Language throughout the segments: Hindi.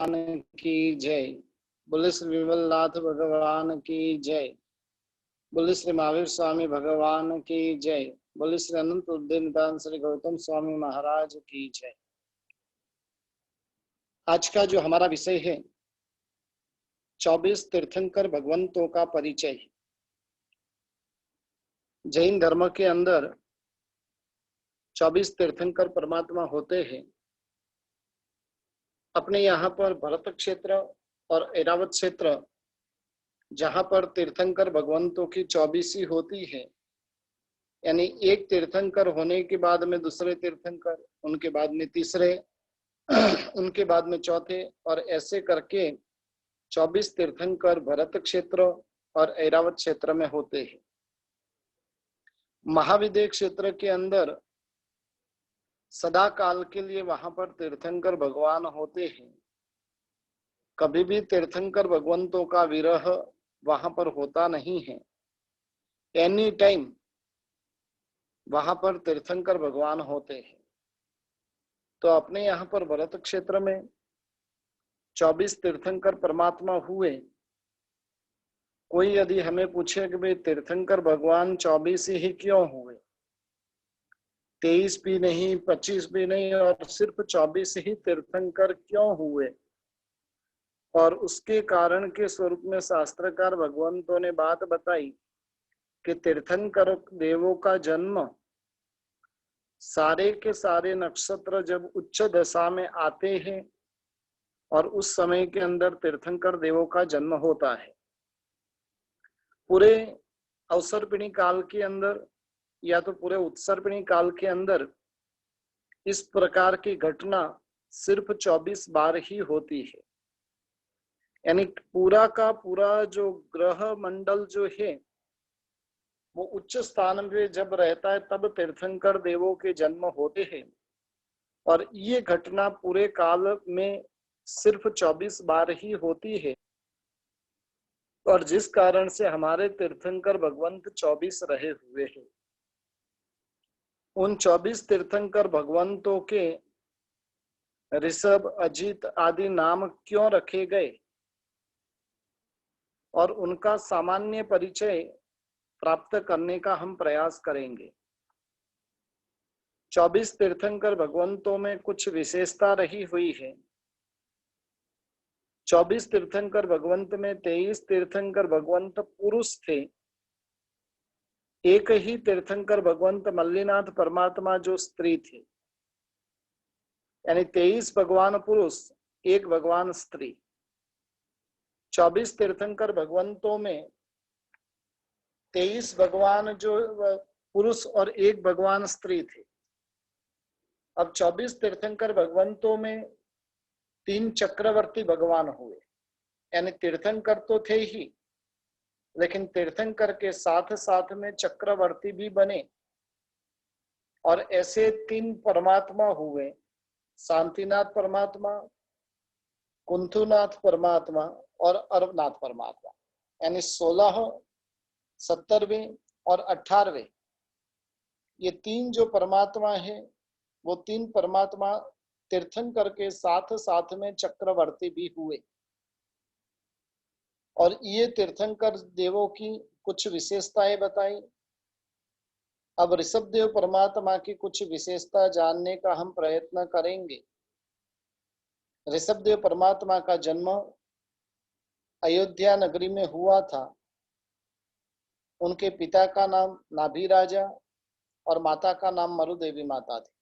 भगवान की जय। बोले श्री विमलनाथ भगवान की जय। बोले श्री महावीर स्वामी भगवान की जय। बोले श्री अनंत उद्दीन श्री गौतम स्वामी महाराज की जय। आज का जो हमारा विषय है 24 तीर्थंकर भगवंतों का परिचय। जैन धर्म के अंदर 24 तीर्थंकर परमात्मा होते हैं। अपने यहाँ पर भरत क्षेत्र और ऐरावत क्षेत्र जहां पर तीर्थंकर भगवंतों की 24 होती है, यानी एक तीर्थंकर होने के बाद में दूसरे तीर्थंकर, उनके बाद में तीसरे, उनके बाद में चौथे, और ऐसे करके 24 तीर्थंकर भरत क्षेत्र और ऐरावत क्षेत्र में होते हैं। महाविद्य क्षेत्र के अंदर सदा काल के लिए वहां पर तीर्थंकर भगवान होते हैं। कभी भी तीर्थंकर भगवंतों का विरह वहां पर होता नहीं है। एनी टाइम वहां पर तीर्थंकर भगवान होते हैं। तो अपने यहाँ पर भरत क्षेत्र में 24 तीर्थंकर परमात्मा हुए। कोई यदि हमें पूछे कि भाई तीर्थंकर भगवान 24 ही क्यों हुए, 23 भी नहीं, 25 भी नहीं, और सिर्फ 24 ही तीर्थंकर क्यों हुए, और उसके कारण के स्वरूप में शास्त्रकार भगवंतों ने बात बताई कि तीर्थंकर देवों का जन्म सारे के सारे नक्षत्र जब उच्च दशा में आते हैं और उस समय के अंदर तीर्थंकर देवों का जन्म होता है। पूरे अवसर्पिणी काल के अंदर या तो पूरे उत्सर्पिणी काल के अंदर इस प्रकार की घटना सिर्फ 24 बार ही होती है। यानी पूरा का पूरा जो ग्रह मंडल जो है वो उच्च स्थान पे जब रहता है तब तीर्थंकर देवों के जन्म होते हैं, और ये घटना पूरे काल में सिर्फ 24 बार ही होती है। और जिस कारण से हमारे तीर्थंकर भगवंत 24 रहे हुए हैं। उन 24 तीर्थंकर भगवंतों के ऋषभ, अजित आदि नाम क्यों रखे गए, और उनका सामान्य परिचय प्राप्त करने का हम प्रयास करेंगे। 24 तीर्थंकर भगवंतों में कुछ विशेषता रही हुई है। 24 तीर्थंकर भगवंत में 23 तीर्थंकर भगवंत पुरुष थे। एक ही तीर्थंकर भगवंत मल्लीनाथ परमात्मा जो स्त्री थे, यानी 23 भगवान पुरुष, एक भगवान स्त्री। 24 तीर्थंकर भगवंतों में 23 भगवान जो पुरुष और एक भगवान स्त्री थे। अब 24 तीर्थंकर भगवंतों में 3 चक्रवर्ती भगवान हुए, यानी तीर्थंकर तो थे ही, लेकिन तीर्थंकर के साथ साथ में चक्रवर्ती भी बने। और ऐसे 3 परमात्मा हुए, शांतिनाथ परमात्मा, कुंथुनाथ परमात्मा और अरबनाथ परमात्मा। यानी 16, 17वें और 18वें, ये 3 जो परमात्मा है वो 3 परमात्मा तीर्थंकर के साथ साथ में चक्रवर्ती भी हुए। और ये तीर्थंकर देवों की कुछ विशेषताएं बताई। अब ऋषभ देव परमात्मा की कुछ विशेषता जानने का हम प्रयत्न करेंगे। ऋषभ देव परमात्मा का जन्म अयोध्या नगरी में हुआ था। उनके पिता का नाम नाभि राजा और माता का नाम मरुदेवी माता थी।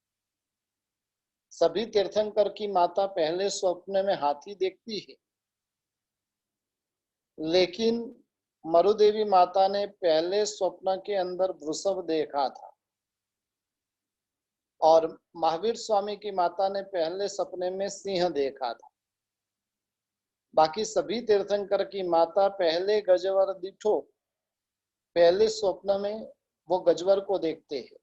सभी तीर्थंकर की माता पहले स्वप्न में हाथी देखती है, लेकिन मरुदेवी माता ने पहले स्वप्न के अंदर वृषभ देखा था, और महावीर स्वामी की माता ने पहले सपने में सिंह देखा था। बाकी सभी तीर्थंकर की माता पहले गजवर दिठो, पहले स्वप्न में वो गजवर को देखते हैं।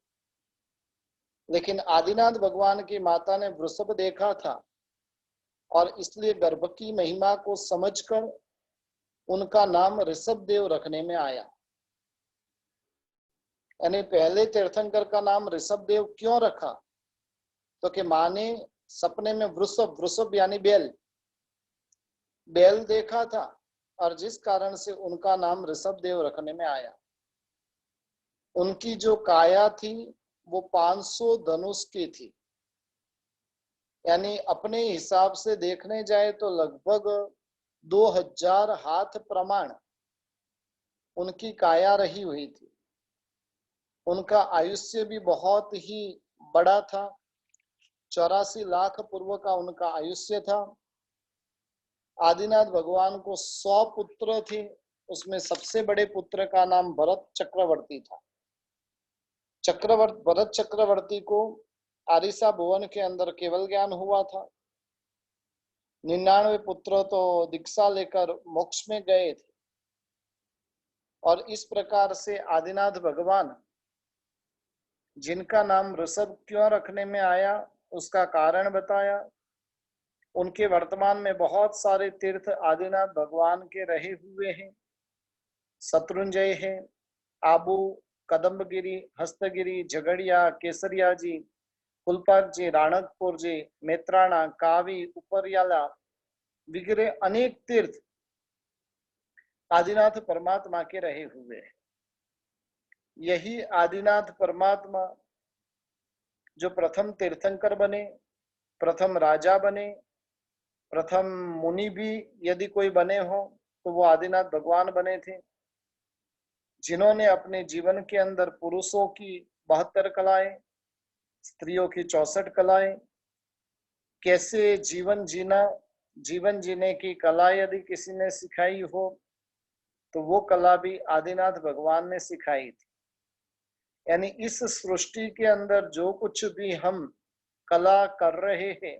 लेकिन आदिनाथ भगवान की माता ने वृषभ देखा था, और इसलिए गर्भ की महिमा को समझकर उनका नाम ऋषभ देव रखने में आया। यानी पहले तीर्थंकर का नाम ऋषभ देव क्यों रखा, तो कि माँ ने सपने में वृषभ, वृषभ यानी बैल, बैल देखा था और जिस कारण से उनका नाम ऋषभदेव रखने में आया। उनकी जो काया थी वो 500 धनुष की थी, यानी अपने हिसाब से देखने जाए तो लगभग 2000 हाथ प्रमाण उनकी काया रही हुई थी। उनका आयुष्य भी बहुत ही बड़ा था, 84 लाख पूर्व का उनका आयुष्य था। आदिनाथ भगवान को 100 पुत्र थे, उसमें सबसे बड़े पुत्र का नाम भरत चक्रवर्ती था। भरत चक्रवर्ती को आरिसा भुवन के अंदर केवल ज्ञान हुआ था। 99 पुत्र तो दीक्षा लेकर मोक्ष में गए थे। और इस प्रकार से आदिनाथ भगवान, जिनका नाम ऋषभ क्यों रखने में आया उसका कारण बताया। उनके वर्तमान में बहुत सारे तीर्थ आदिनाथ भगवान के रहे हुए हैं। शत्रुंजय है, आबू, कदम्बगिरी, हस्तगिरी, झगड़िया, केसरिया जी, कुलपाक जी, राणकपुर जी, मेत्राणा, कावी, उपरियाला वगैरह अनेक तीर्थ आदिनाथ परमात्मा के रहे हुए हैं। यही आदिनाथ परमात्मा जो प्रथम तीर्थंकर बने, प्रथम राजा बने, प्रथम मुनि भी यदि कोई बने हो तो वो आदिनाथ भगवान बने थे, जिन्होंने अपने जीवन के अंदर पुरुषों की 72 कलाएं, स्त्रियों की 64 कलाएं, कैसे जीवन जीना, जीवन जीने की कला यदि किसी ने सिखाई हो तो वो कला भी आदिनाथ भगवान ने सिखाई थी। यानी इस सृष्टि के अंदर जो कुछ भी हम कला कर रहे हैं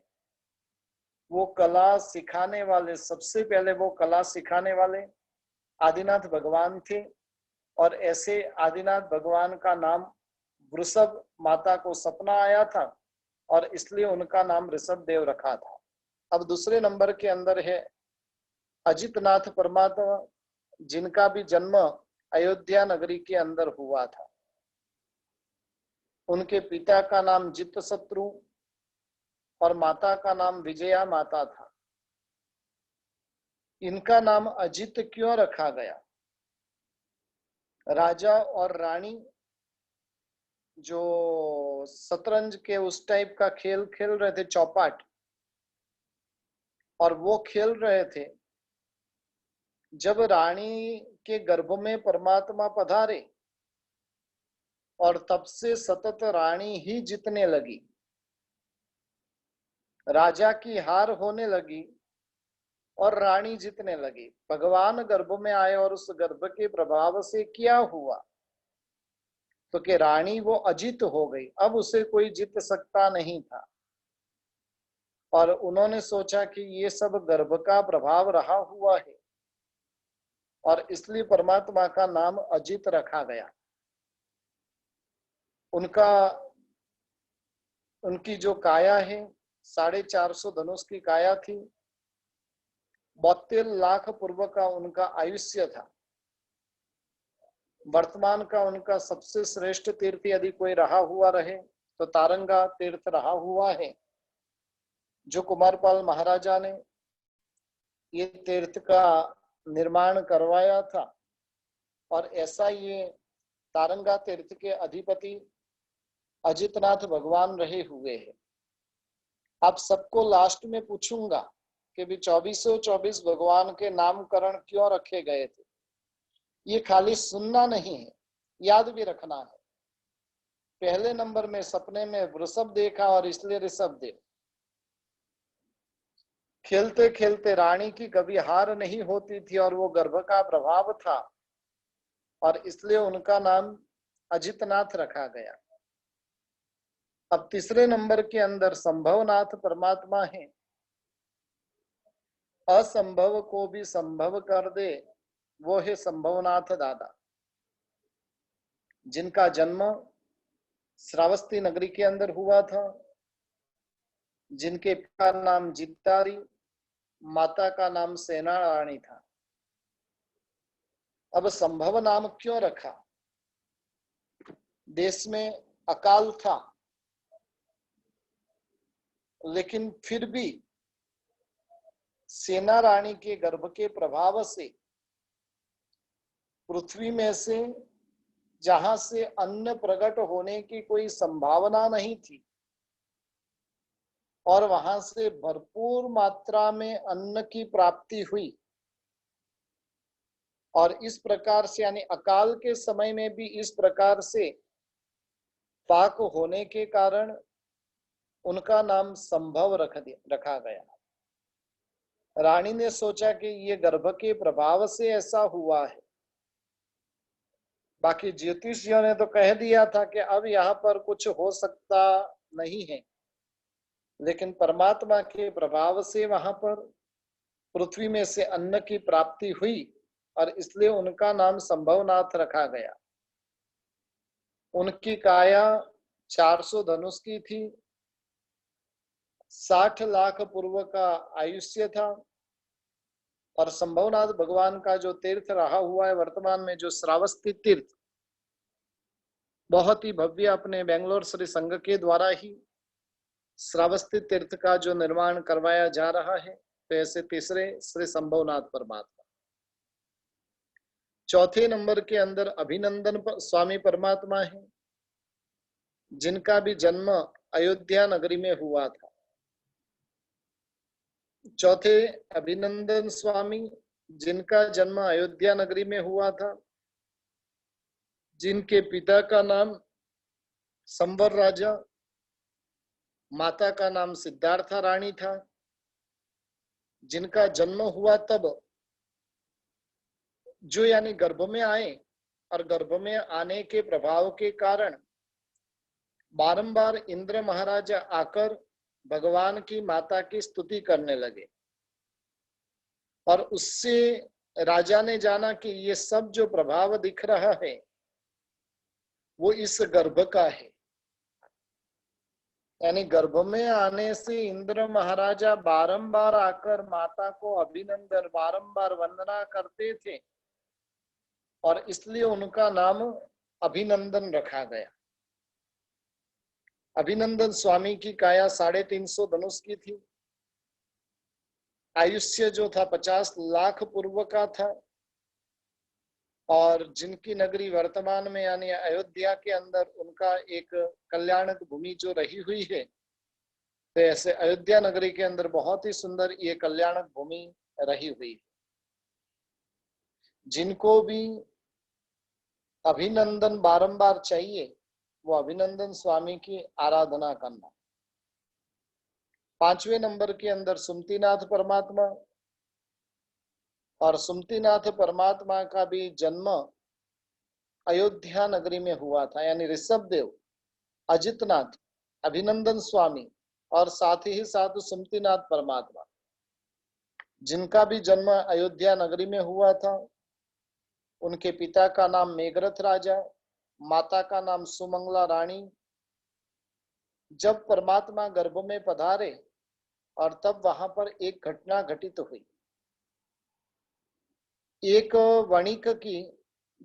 वो कला सिखाने वाले, सबसे पहले वो कला सिखाने वाले आदिनाथ भगवान थे। और ऐसे आदिनाथ भगवान का नाम वृषभ माता को सपना आया था और इसलिए उनका नाम ऋषभ देव रखा था। अब दूसरे नंबर के अंदर है अजितनाथ परमात्मा, जिनका भी जन्म अयोध्या नगरी के अंदर हुआ था। उनके पिता का नाम जितशत्रु और माता का नाम विजया माता था। इनका नाम अजित क्यों रखा गया? राजा और रानी जो शतरंज के उस टाइप का खेल खेल रहे थे, चौपाट, और वो खेल रहे थे। जब रानी के गर्भ में परमात्मा पधारे और तब से सतत रानी ही जीतने लगी, राजा की हार होने लगी और रानी जीतने लगी। भगवान गर्भ में आए और उस गर्भ के प्रभाव से क्या हुआ तो कि रानी वो अजीत हो गई, अब उसे कोई जीत सकता नहीं था। और उन्होंने सोचा कि ये सब गर्भ का प्रभाव रहा हुआ है और इसलिए परमात्मा का नाम अजित रखा गया। उनकी जो काया है 450 धनुष की काया थी, 72 लाख पूर्व का उनका आयुष्य था। वर्तमान का उनका सबसे श्रेष्ठ तीर्थ यदि कोई रहा हुआ रहे तो तारंगा तीर्थ रहा हुआ है, जो कुमारपाल महाराजा ने ये तीर्थ का निर्माण करवाया था। और ऐसा ये तारंगा तीर्थ के अधिपति अजितनाथ भगवान रहे हुए हैं। आप सबको लास्ट में पूछूंगा कि भी 2424 भगवान के नामकरण क्यों रखे गए थे। ये खाली सुनना नहीं है, याद भी रखना है। पहले नंबर में सपने में वृषभ देखा और इसलिए ऋषभ देव। खेलते खेलते रानी की कभी हार नहीं होती थी और वो गर्भ का प्रभाव था और इसलिए उनका नाम अजितनाथ रखा गया। अब तीसरे नंबर के अंदर संभवनाथ परमात्मा है। असंभव को भी संभव कर दे, वो है संभवनाथ दादा, जिनका जन्म श्रावस्ती नगरी के अंदर हुआ था, जिनके पिता का नाम जित्तारी, माता का नाम सेना रानी था। अब संभव नाम क्यों रखा? देश में अकाल था, लेकिन फिर भी सेना रानी के गर्भ के प्रभाव से पृथ्वी में से, जहां से अन्न प्रकट होने की कोई संभावना नहीं थी, और वहां से भरपूर मात्रा में अन्न की प्राप्ति हुई, और इस प्रकार से यानी अकाल के समय में भी इस प्रकार से पाक होने के कारण उनका नाम संभव रखा गया। रानी ने सोचा कि ये गर्भ के प्रभाव से ऐसा हुआ है। बाकी ज्योतिषियों ने तो कह दिया था कि अब यहाँ पर कुछ हो सकता नहीं है, लेकिन परमात्मा के प्रभाव से वहां पर पृथ्वी में से अन्न की प्राप्ति हुई, और इसलिए उनका नाम संभवनाथ रखा गया। उनकी काया 400 धनुष की थी, 60 लाख पूर्व का आयुष्य था, और संभवनाथ भगवान का जो तीर्थ रहा हुआ है वर्तमान में, जो श्रावस्ती तीर्थ, बहुत ही भव्य, अपने बेंगलोर श्री संघ के द्वारा ही श्रावस्ती तीर्थ का जो निर्माण करवाया जा रहा है। तो ऐसे तीसरे श्री संभवनाथ परमात्मा। चौथे नंबर के अंदर अभिनंदन स्वामी परमात्मा है, जिनका भी जन्म अयोध्या नगरी में हुआ था। चौथे अभिनंदन स्वामी, जिनका जन्म अयोध्या नगरी में हुआ था, जिनके पिता का नाम संवर राजा, माता का नाम सिद्धार्था रानी था, जिनका जन्म हुआ तब जो यानी गर्भ में आए, और गर्भ में आने के प्रभाव के कारण बारंबार इंद्र महाराजा आकर भगवान की माता की स्तुति करने लगे, और उससे राजा ने जाना कि ये सब जो प्रभाव दिख रहा है वो इस गर्भ का है। यानी गर्भ में आने से इंद्र महाराजा बारंबार आकर माता को अभिनंदन, बारंबार वंदना करते थे, और इसलिए उनका नाम अभिनंदन रखा गया। अभिनंदन स्वामी की काया 350 धनुष की थी, आयुष्य जो था 50 लाख पूर्व का था, और जिनकी नगरी वर्तमान में यानी अयोध्या के अंदर उनका एक कल्याणक भूमि जो रही हुई है, तो ऐसे अयोध्या नगरी के अंदर बहुत ही सुंदर ये कल्याणक भूमि रही हुई है। जिनको भी अभिनंदन बारंबार चाहिए, वो अभिनंदन स्वामी की आराधना करना। पांचवें नंबर के अंदर सुमतिनाथ परमात्मा, और सुमतिनाथ परमात्मा का भी जन्म अयोध्या नगरी में हुआ था, यानी ऋषभ देव, अजितनाथ, अभिनंदन स्वामी और साथ ही साथ सुमतिनाथ परमात्मा, जिनका भी जन्म अयोध्या नगरी में हुआ था। उनके पिता का नाम मेघरथ राजा, माता का नाम सुमंगला रानी। जब परमात्मा गर्भ में पधारे और तब वहां पर एक घटना घटित हुई। एक वणिक की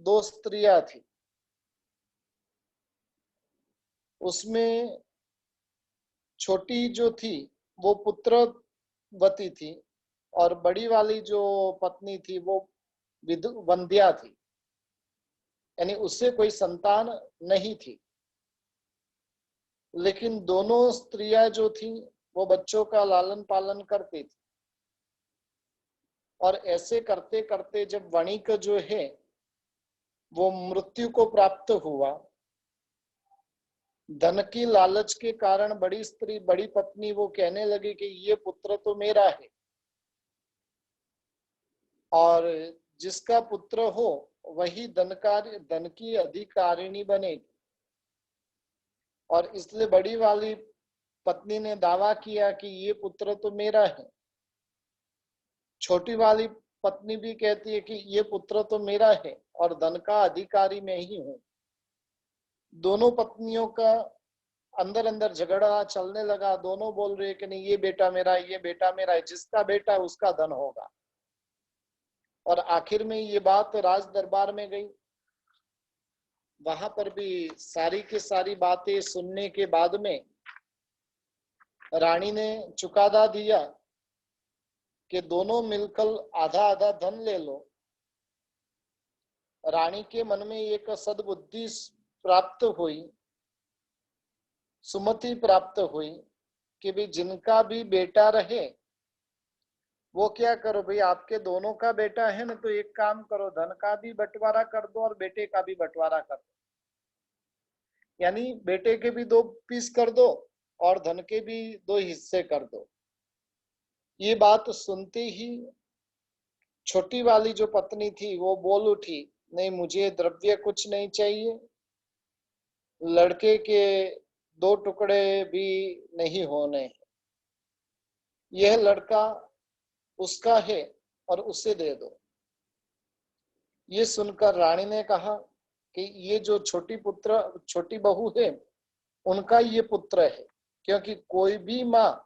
2 स्त्रियां थी, उसमें छोटी जो थी वो पुत्रवती थी, और बड़ी वाली जो पत्नी थी वो वंध्या थी, यानी उससे कोई संतान नहीं थी। लेकिन दोनों स्त्रियां जो थी वो बच्चों का लालन पालन करती थी, और ऐसे करते करते जब वणिक जो है वो मृत्यु को प्राप्त हुआ, धन की लालच के कारण बड़ी स्त्री, बड़ी पत्नी वो कहने लगी कि ये पुत्र तो मेरा है, और जिसका पुत्र हो वही धन की अधिकारिणी बनेगी। और इसलिए बड़ी वाली पत्नी ने दावा किया कि ये पुत्र तो मेरा है। छोटी वाली पत्नी भी कहती है कि ये पुत्र तो मेरा है और धन का अधिकारी मैं ही हूं। दोनों पत्नियों का अंदर अंदर झगड़ा चलने लगा। दोनों बोल रहे कि नहीं, ये बेटा मेरा है, ये बेटा मेरा है, जिसका बेटा है उसका धन होगा। और आखिर में ये बात राज दरबार में गई। वहां पर भी सारी की सारी बातें सुनने के बाद में रानी ने चुकादा दिया कि दोनों मिलकर आधा आधा धन ले लो। रानी के मन में एक सद्बुद्धि प्राप्त हुई, सुमति प्राप्त हुई कि भाई जिनका भी बेटा रहे वो क्या करो भाई, आपके दोनों का बेटा है ना, तो एक काम करो, धन का भी बंटवारा कर दो और बेटे का भी बंटवारा कर दो। यानी बेटे के भी 2 पीस कर दो और धन के भी 2 हिस्से कर दो। ये बात सुनते ही छोटी वाली जो पत्नी थी वो बोल उठी, नहीं मुझे द्रव्य कुछ नहीं चाहिए, लड़के के 2 टुकड़े भी नहीं होने, यह लड़का उसका है और उसे दे दो। ये सुनकर रानी ने कहा कि ये जो छोटी बहू है उनका ये पुत्र है, क्योंकि कोई भी माँ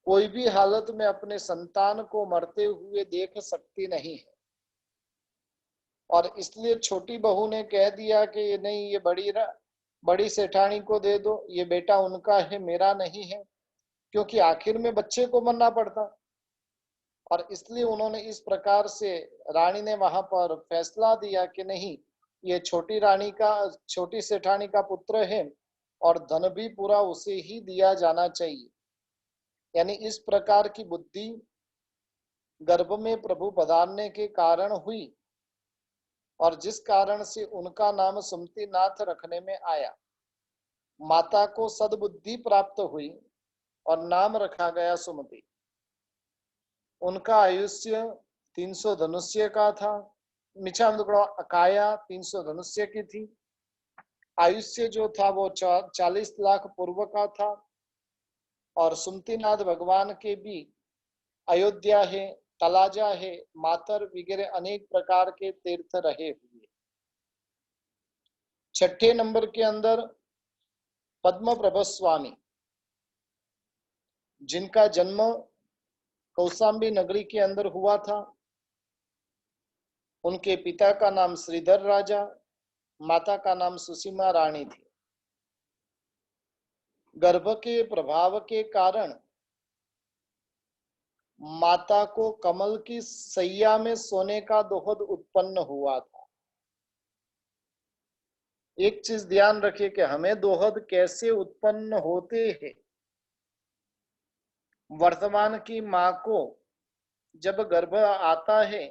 कोई भी हालत में अपने संतान को मरते हुए देख सकती नहीं है। और इसलिए छोटी बहू ने कह दिया कि नहीं, ये बड़ी सेठानी को दे दो, ये बेटा उनका है, मेरा नहीं है, क्योंकि आखिर में बच्चे को मरना पड़ता। और इसलिए उन्होंने इस प्रकार से रानी ने वहां पर फैसला दिया कि नहीं, ये छोटी सेठानी का पुत्र है और धन भी पूरा उसे ही दिया जाना चाहिए। यानी इस प्रकार की बुद्धि गर्भ में प्रभु पधारने के कारण हुई और जिस कारण से उनका नाम सुमति नाथ रखने में आया। माता को सद्बुद्धि प्राप्त हुई और नाम रखा गया सुमति। उनका आयुष्य 300 धनुष्य का था। काया 300 धनुष्य की थी। आयुष्य जो था वो 40 लाख पूर्व का था। और सुमतिनाथ भगवान के भी अयोध्या है, तलाजा है, मातर वगैरह अनेक प्रकार के तीर्थ रहे हुए। 6ठे नंबर के अंदर पद्म प्रभ स्वामी, जिनका जन्म कौशाम्बी नगरी के अंदर हुआ था। उनके पिता का नाम श्रीधर राजा, माता का नाम सुसीमा रानी थी। गर्भ के प्रभाव के कारण माता को कमल की सैया में सोने का दोहद उत्पन्न हुआ था। एक चीज ध्यान रखिए कि हमें दोहद कैसे उत्पन्न होते हैं। वर्तमान की माँ को जब गर्भ आता है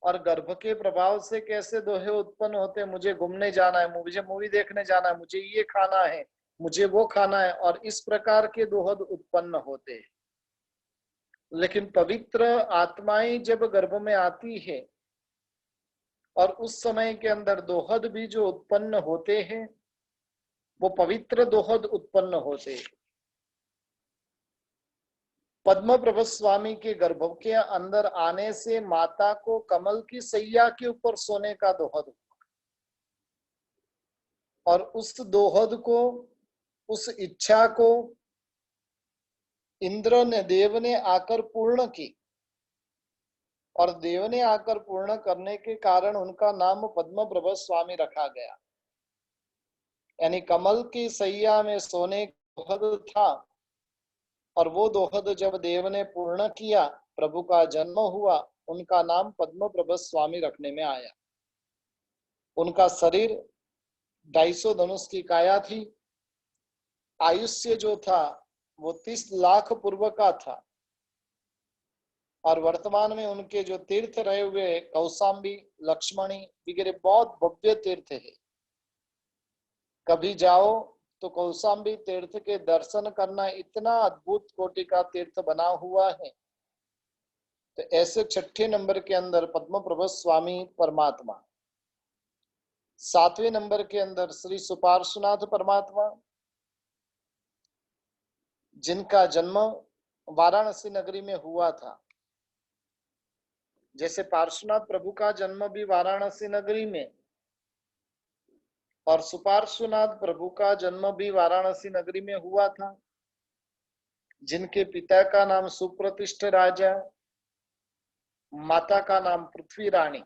और गर्भ के प्रभाव से कैसे दोहे उत्पन्न होते हैं, मुझे घूमने जाना है, मुझे मूवी देखने जाना है, मुझे ये खाना है, मुझे वो खाना है, और इस प्रकार के दोहद उत्पन्न होते हैं। लेकिन पवित्र आत्माएं जब गर्भ में आती है और उस समय के अंदर दोहद भी जो उत्पन्न होते हैं वो पवित्र दोहद उत्पन्न होते हैं। पद्म प्रभ स्वामी के गर्भ के अंदर आने से माता को कमल की सैया के ऊपर सोने का दोहद हुआ और उस दोहद को, उस इच्छा को इंद्र ने, देव ने आकर पूर्ण की। और देव ने आकर पूर्ण करने के कारण उनका नाम पद्म प्रभ स्वामी रखा गया। यानी कमल की सैया में सोने का दोहद था और वो दोहद जब देव ने पूर्ण किया, प्रभु का जन्म हुआ, उनका नाम पद्म प्रभ स्वामी रखने में आया। उनका शरीर 250 धनुष की काया थी। आयुष्य जो था वो 30 लाख पूर्व का था। और वर्तमान में उनके जो तीर्थ रहे हुए कौशाम्बी, लक्ष्मणी वगैरह बहुत भव्य तीर्थ है। कभी जाओ तो कौशाम्बी तीर्थ के दर्शन करना, इतना अद्भुत कोटि का तीर्थ बना हुआ है। तो ऐसे 6ठे नंबर के अंदर पद्म प्रभ स्वामी परमात्मा। 7वें नंबर के अंदर श्री सुपार्श्वनाथ परमात्मा, जिनका जन्म वाराणसी नगरी में हुआ था। जैसे पार्श्वनाथ प्रभु का जन्म भी वाराणसी नगरी में और सुपार्श्वनाथ प्रभु का जन्म भी वाराणसी नगरी में हुआ था। जिनके पिता का नाम सुप्रतिष्ठ राजा, माता का नाम पृथ्वी रानी।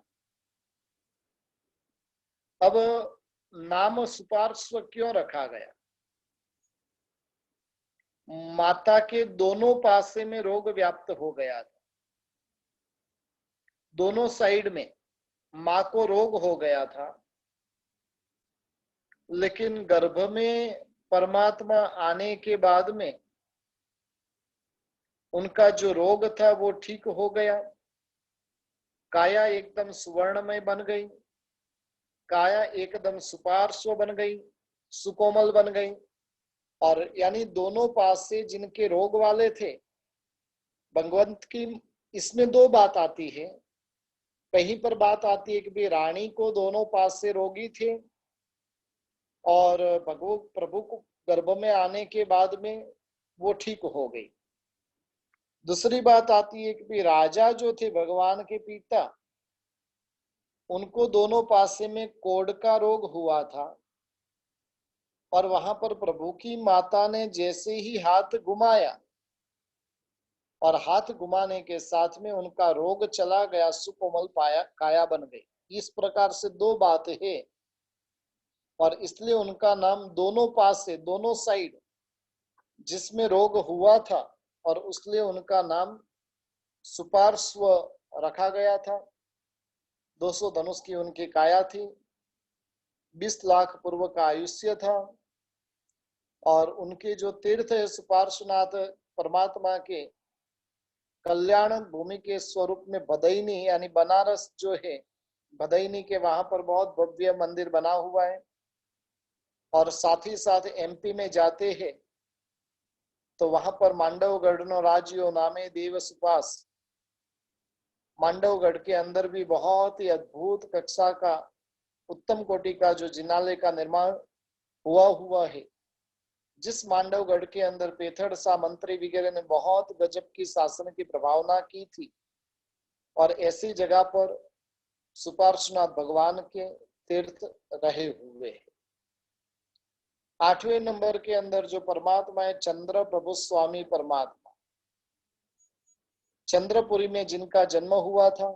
अब नाम सुपार्श्व क्यों रखा गया? माता के दोनों पासे में रोग व्याप्त हो गया था। दोनों साइड में मां को रोग हो गया था, लेकिन गर्भ में परमात्मा आने के बाद में उनका जो रोग था वो ठीक हो गया। काया एकदम सुवर्णमय बन गई, काया एकदम सुपार्श्व बन गई, सुकोमल बन गई। और यानी दोनों पास से जिनके रोग वाले थे, भगवंत की इसमें दो बात आती है। कहीं पर बात आती है कि भी रानी को दोनों पास से रोगी थे और प्रभु को गर्भ में आने के बाद में वो ठीक हो गई। दूसरी बात आती है कि भी राजा जो थे भगवान के पिता, उनको दोनों पासे में कोढ़ का रोग हुआ था और वहां पर प्रभु की माता ने जैसे ही हाथ घुमाया और हाथ घुमाने के साथ में उनका रोग चला गया, सुकोमल पाया काया बन गई। इस प्रकार से दो बात है और इसलिए उनका नाम दोनों पास से, दोनों साइड जिसमें रोग हुआ था और उसलिए उनका नाम सुपार्श्व रखा गया था। 200 धनुष की उनकी काया थी, 20 लाख पूर्व का आयुष्य था और उनके जो तीर्थ है सुपार्श्वनाथ परमात्मा के कल्याण भूमि के स्वरूप में भदैनी यानी बनारस जो है, भदैनी के वहां पर बहुत भव्य मंदिर बना हुआ है। और साथ ही साथ एमपी में जाते हैं तो वहां पर मांडवगढ़ नो राज्यो नामे देव सुपास, मांडवगढ़ के अंदर भी बहुत ही अद्भुत कक्षा का उत्तम कोटि का जो जिनालय का निर्माण हुआ है, जिस मांडवगढ़ के अंदर पेथड़ सा मंत्री वगैरह ने बहुत गजब की शासन की प्रभावना की थी और ऐसी जगह पर सुपार्श्वनाथ भगवान के तीर्थ रहे हुए हैं। 8वें नंबर के अंदर जो परमात्मा है चंद्र प्रभु स्वामी परमात्मा, चंद्रपुरी में जिनका जन्म हुआ था,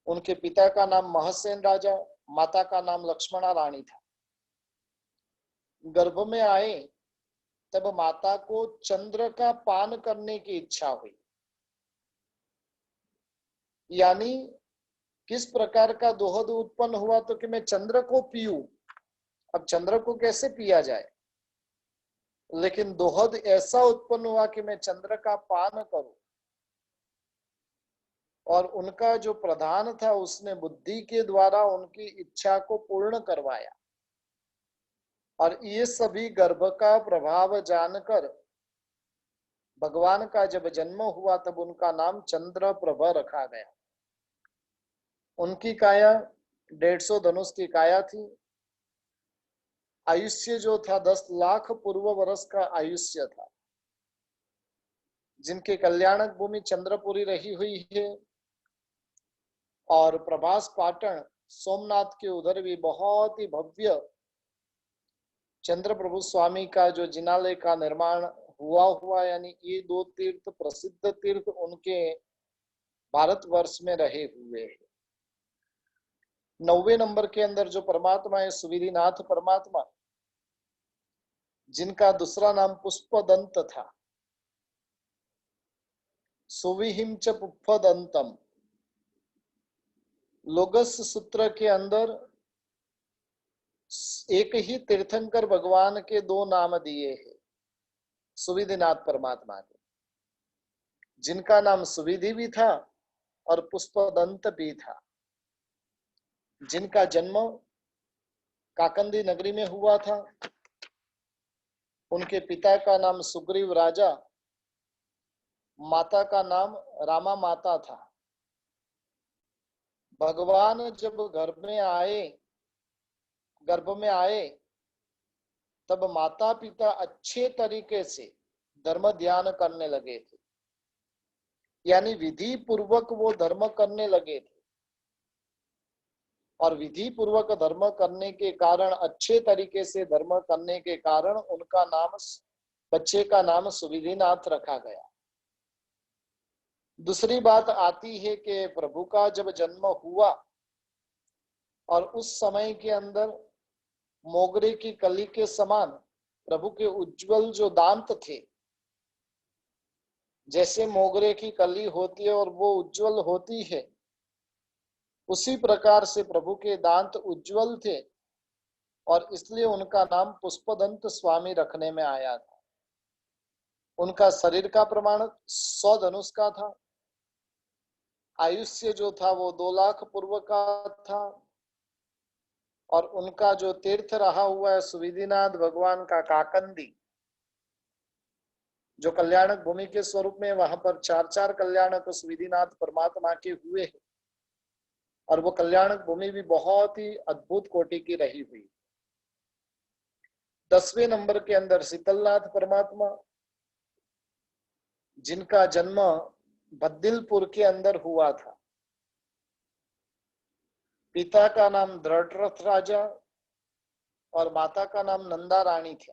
उनके पिता का नाम महसेन राजा, माता का नाम लक्ष्मणा रानी था। गर्भ में आए तब माता को चंद्र का पान करने की इच्छा हुई, यानी किस प्रकार का दोहद उत्पन्न हुआ तो कि मैं चंद्र को पीऊं। अब चंद्र को कैसे पिया जाए, लेकिन दोहद ऐसा उत्पन्न हुआ कि मैं चंद्र का पान करूं। और उनका जो प्रधान था उसने बुद्धि के द्वारा उनकी इच्छा को पूर्ण करवाया और ये सभी गर्भ का प्रभाव जानकर भगवान का जब जन्म हुआ तब उनका नाम चंद्र प्रभा रखा गया। उनकी काया 150 धनुष की काया थी, आयुष्य जो था 10 लाख पूर्व वर्ष का आयुष्य था। जिनके कल्याणक भूमि चंद्रपुरी रही हुई है और प्रभास पाटन सोमनाथ के उधर भी बहुत ही भव्य चंद्र प्रभु स्वामी का जो जिनालय का निर्माण हुआ, यानी ये दो तीर्थ प्रसिद्ध तीर्थ उनके भारतवर्ष में रहे हुए हैं। 9वें नंबर के अंदर जो परमात्मा है सुविधिनाथ परमात्मा, जिनका दूसरा नाम पुष्पदंत था, सुविहिम च पुष्पदंतम। लोगस सूत्र के अंदर एक ही तीर्थंकर भगवान के दो नाम दिए हैं सुविधिनाथ परमात्मा के, जिनका नाम सुविधि भी था और पुष्पदंत भी था, जिनका जन्म काकंदी नगरी में हुआ था। उनके पिता का नाम सुग्रीव राजा, माता का नाम रामा माता था। भगवान जब गर्भ में आए तब माता पिता अच्छे तरीके से धर्म ध्यान करने लगे थे, यानी विधि पूर्वक वो धर्म करने लगे थे और विधि पूर्वक धर्म करने के कारण, अच्छे तरीके से धर्म करने के कारण उनका नाम, बच्चे का नाम सुविधिनाथ रखा गया। दूसरी बात आती है कि प्रभु का जब जन्म हुआ और उस समय के अंदर मोगरे की कली के समान प्रभु के उज्जवल जो दांत थे, जैसे मोगरे की कली होती है और वो उज्जवल होती है, उसी प्रकार से प्रभु के दांत उज्जवल थे और इसलिए उनका नाम पुष्पदंत स्वामी रखने में आया था। उनका शरीर का प्रमाण 100 धनुष का था। आयुष्य जो था वो 2 लाख पूर्व का था और उनका जो तीर्थ रहा हुआ है सुविधिनाथ भगवान का काकंदी, जो कल्याणक भूमि के स्वरूप में, वहां पर 4 कल्याणक सुविधिनाथ परमात्मा के हुए हैं और वो कल्याणक भूमि भी बहुत ही अद्भुत कोटि की रही हुई। 10वें नंबर के अंदर शीतलनाथ परमात्मा, जिनका जन्म बद्दिलपुर के अंदर हुआ था। पिता का नाम दृढ़रथ राजा और माता का नाम नंदा रानी था।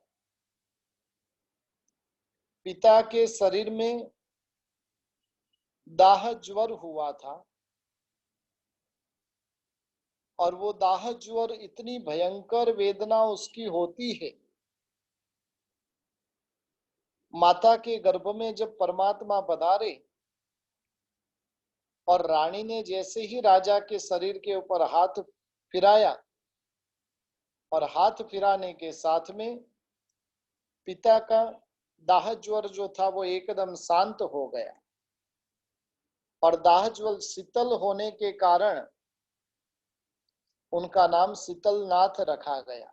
पिता के शरीर में दाह ज्वर हुआ था और वो दाह ज्वर इतनी भयंकर वेदना उसकी होती है। माता के गर्भ में जब परमात्मा पधारे और रानी ने जैसे ही राजा के शरीर के ऊपर हाथ फिराया और हाथ फिराने के साथ में पिता का दाह ज्वर जो था वो एकदम शांत हो गया और दाह ज्वर शीतल होने के कारण उनका नाम शीतलनाथ रखा गया।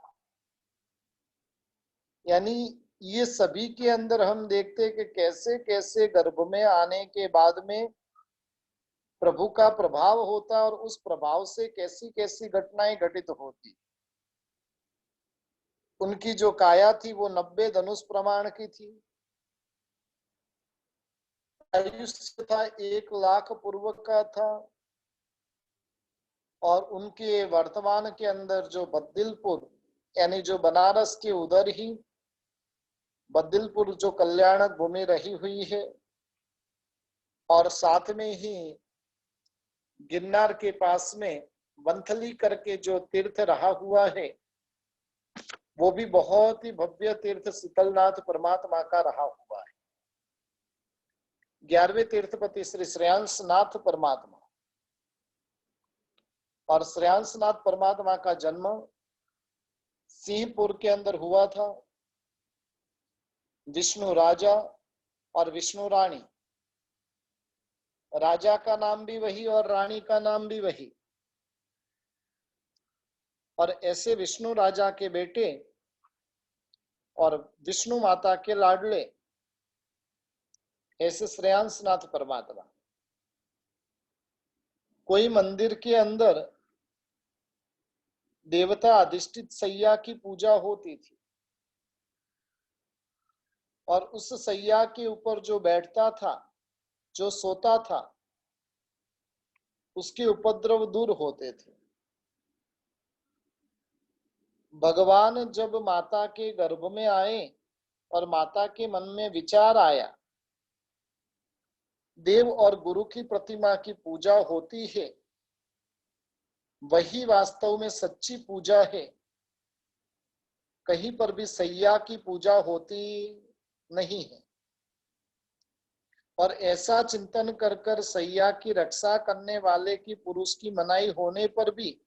यानी ये सभी के अंदर हम देखते कि कैसे कैसे गर्भ में आने के बाद में प्रभु का प्रभाव होता और उस प्रभाव से कैसी कैसी घटनाएं घटित होती। उनकी जो काया थी वो 90 धनुष प्रमाण की थी। आयुष्य था 1 लाख पूर्व का था और उनके वर्तमान के अंदर जो बद्दिलपुर यानी जो बनारस के उधर ही बद्दिलपुर जो कल्याणक भूमि रही हुई है और साथ में ही गिरनार के पास में वंथली करके जो तीर्थ रहा हुआ है वो भी बहुत ही भव्य तीर्थ शीतलनाथ परमात्मा का रहा हुआ है। 11वें तीर्थपति श्री श्रेयांसनाथ परमात्मा, और श्रेयांसनाथ परमात्मा का जन्म सिंहपुर के अंदर हुआ था। विष्णु राजा और विष्णु रानी, राजा का नाम भी वही और रानी का नाम भी वही। और ऐसे विष्णु राजा के बेटे और विष्णु माता के लाडले ऐसे श्रेयांसनाथ परमात्मा। कोई मंदिर के अंदर देवता अधिष्ठित सैया की पूजा होती थी और उस सैया के ऊपर जो बैठता था, जो सोता था, उसके उपद्रव दूर होते थे। भगवान जब माता के गर्भ में आए और माता के मन में विचार आया देव और गुरु की प्रतिमा की पूजा होती है, वही वास्तव में सच्ची पूजा है। कहीं पर भी सैया की पूजा होती नहीं है। और ऐसा चिंतन कर कर सैया की रक्षा करने वाले की पुरुष की मनाई होने पर भी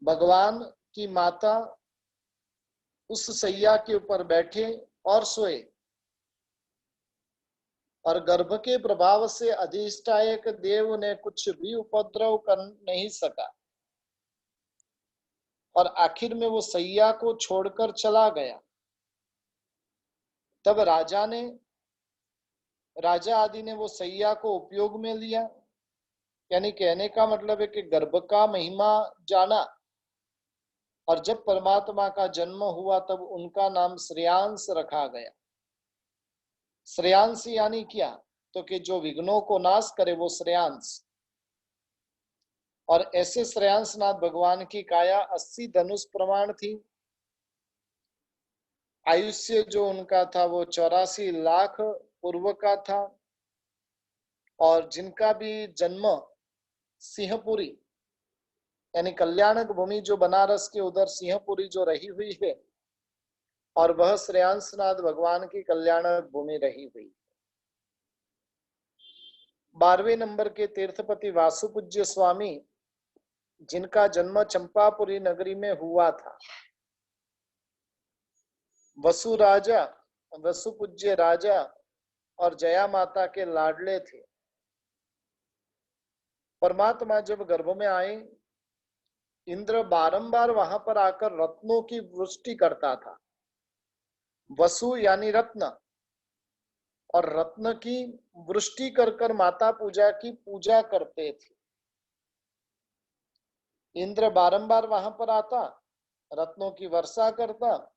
भगवान की माता उस सैया के ऊपर बैठे और सोए और गर्भ के प्रभाव से अधिष्ठायक देव ने कुछ भी उपद्रव कर नहीं सका और आखिर में वो सैया को छोड़कर चला गया। तब राजा आदि ने वो सैया को उपयोग में लिया। यानी कहने का मतलब है कि गर्भ का महिमा जाना और जब परमात्मा का जन्म हुआ तब उनका नाम श्रेयांस रखा गया। श्रेयांस यानी क्या, तो कि जो विघ्नों को नाश करे वो श्रेयांस। और ऐसे श्रेयांसनाथ भगवान की काया 80 धनुष प्रमाण थी। आयुष्य जो उनका था वो 84 लाख पूर्व का था और जिनका भी जन्म सिंहपुरी यानी कल्याणक भूमि जो बनारस के उधर सिंहपुरी जो रही हुई है और वह श्रेयांसनाथ भगवान की कल्याणक भूमि रही हुई। 12वें नंबर के तीर्थपति वासुपूज्य स्वामी, जिनका जन्म चंपापुरी नगरी में हुआ था। वसुपूज्य राजा और जया माता के लाडले थे। परमात्मा जब गर्भ में आए, इंद्र बारंबार वहां पर आकर रत्नों की वृष्टि करता था। वसु यानी रत्न, और रत्न की वृष्टि कर कर माता पूजा की पूजा करते थे। इंद्र बारंबार वहां पर आता, रत्नों की वर्षा करता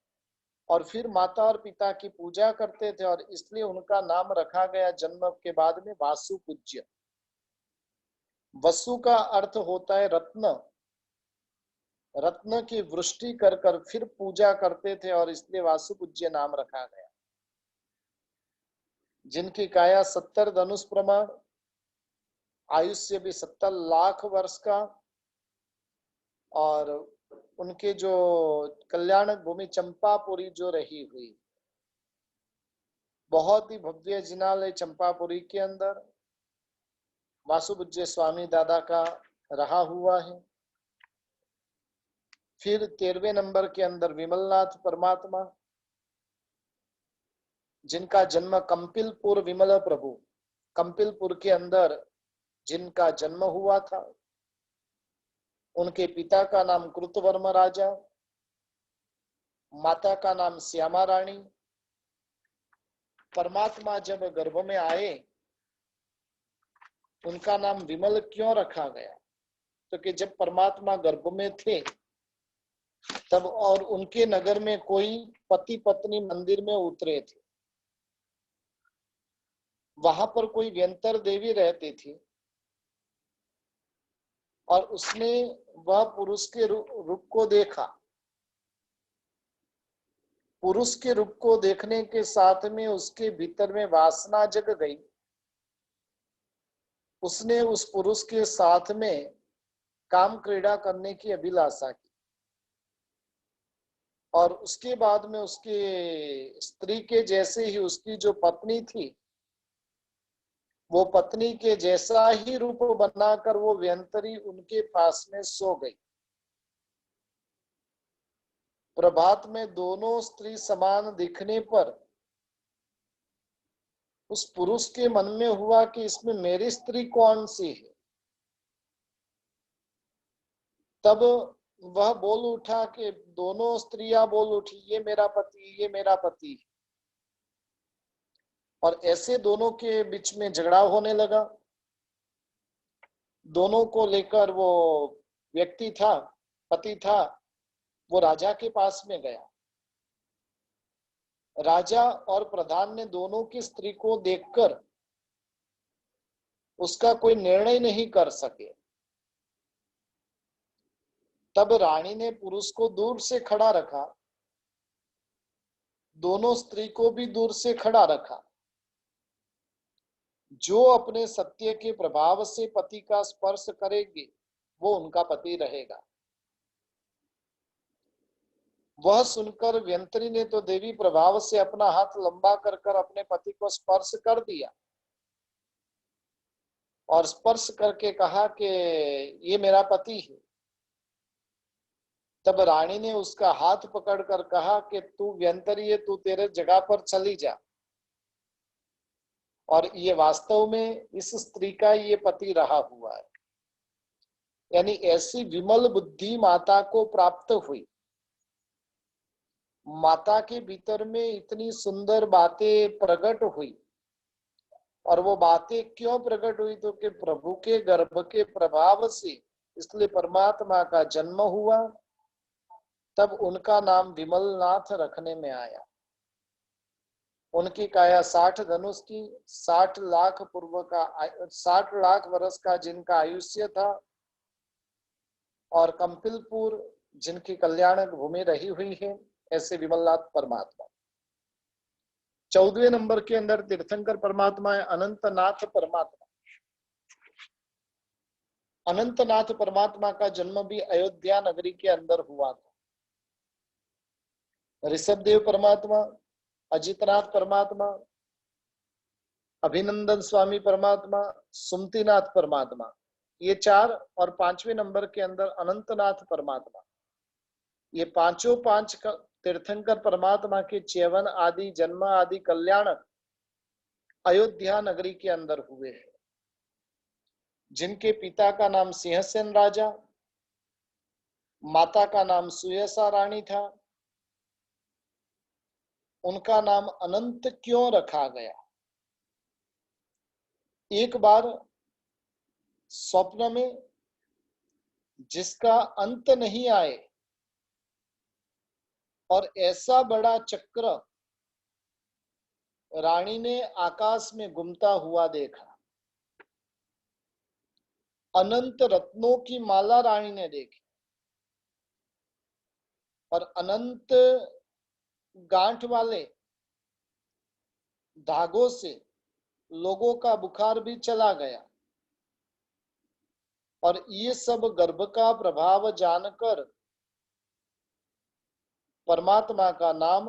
और फिर माता और पिता की पूजा करते थे, और इसलिए उनका नाम रखा गया जन्म के बाद में वासु पूज्य। वसु का अर्थ होता है रत्न। रत्न की वृष्टि कर कर फिर पूजा करते थे, और इसलिए वासु पूज्य नाम रखा गया। जिनकी काया 70 धनुष प्रमाण, आयुष्य भी 70 लाख वर्ष का, और उनके जो कल्याणक भूमि चंपापुरी जो रही हुई, बहुत ही भव्य जिनालय चंपापुरी के अंदर वासुपूज्य स्वामी दादा का रहा हुआ है। फिर 13वें नंबर के अंदर विमलनाथ परमात्मा, जिनका जन्म कंपिलपुर, विमल प्रभु कंपिलपुर के अंदर जिनका जन्म हुआ था। उनके पिता का नाम कृतवर्मा राजा, माता का नाम श्यामा रानी। परमात्मा जब गर्भ में आए, उनका नाम विमल क्यों रखा गया? तो कि जब परमात्मा गर्भ में थे तब, और उनके नगर में कोई पति पत्नी मंदिर में उतरे थे। वहां पर कोई व्यंतर देवी रहती थी, और उसने वह पुरुष के रूप को देखा। पुरुष के रूप को देखने के साथ में उसके भीतर में वासना जग गई। उसने उस पुरुष के साथ में काम क्रीड़ा करने की अभिलाषा की, और उसके बाद में उसके स्त्री के जैसे ही उसकी जो पत्नी थी, वो पत्नी के जैसा ही रूप बनाकर वो व्यंतरी उनके पास में सो गई। प्रभात में दोनों स्त्री समान दिखने पर उस पुरुष के मन में हुआ कि इसमें मेरी स्त्री कौन सी है। तब वह बोल उठा कि दोनों स्त्रियां बोल उठी, ये मेरा पति, ये मेरा पति। और ऐसे दोनों के बीच में झगड़ा होने लगा। दोनों को लेकर वो व्यक्ति था, पति था, वो राजा के पास में गया। राजा और प्रधान ने दोनों की स्त्री को देखकर उसका कोई निर्णय नहीं कर सके। तब रानी ने पुरुष को दूर से खड़ा रखा, दोनों स्त्री को भी दूर से खड़ा रखा। जो अपने सत्य के प्रभाव से पति का स्पर्श करेगी वो उनका पति रहेगा। वह सुनकर व्यंतरी ने तो देवी प्रभाव से अपना हाथ लंबा कर कर अपने पति को स्पर्श कर दिया, और स्पर्श करके कहा कि ये मेरा पति है। तब रानी ने उसका हाथ पकड़कर कहा कि तू व्यंतरी है, तू तेरे जगह पर चली जा, और ये वास्तव में इस स्त्री का ये पति रहा हुआ है। यानी ऐसी विमल बुद्धि माता को प्राप्त हुई। माता के भीतर में इतनी सुंदर बातें प्रकट हुई, और वो बातें क्यों प्रकट हुई? तो कि प्रभु के गर्भ के प्रभाव से, इसलिए परमात्मा का जन्म हुआ। तब उनका नाम विमलनाथ रखने में आया। उनकी काया 60 धनुष की, 60 लाख पूर्व का, 60 लाख वर्ष का जिनका आयुष्य था, और कंपिलपुर जिनकी कल्याणक भूमि रही हुई है, ऐसे विमलनाथ परमात्मा। 14वें नंबर के अंदर तीर्थंकर परमात्मा है अनंतनाथ परमात्मा। अनंतनाथ परमात्मा का जन्म भी अयोध्या नगरी के अंदर हुआ था। ऋषभदेव परमात्मा, अजितनाथ परमात्मा, अभिनंदन स्वामी परमात्मा, सुमतिनाथ परमात्मा, ये चार, और 5वें नंबर के अंदर अनंतनाथ परमात्मा। ये पांचों पांच तीर्थंकर परमात्मा के चेवन आदि जन्म आदि कल्याण अयोध्या नगरी के अंदर हुए हैं, जिनके पिता का नाम सिंहसेन राजा, माता का नाम सुयसा रानी था। उनका नाम अनंत क्यों रखा गया? एक बार स्वप्न में, जिसका अंत नहीं आए, और ऐसा बड़ा चक्र रानी ने आकाश में घूमता हुआ देखा। अनंत रत्नों की माला रानी ने देखी, और अनंत गांठ वाले धागों से लोगों का बुखार भी चला गया। और ये सब गर्भ का प्रभाव जानकर परमात्मा का नाम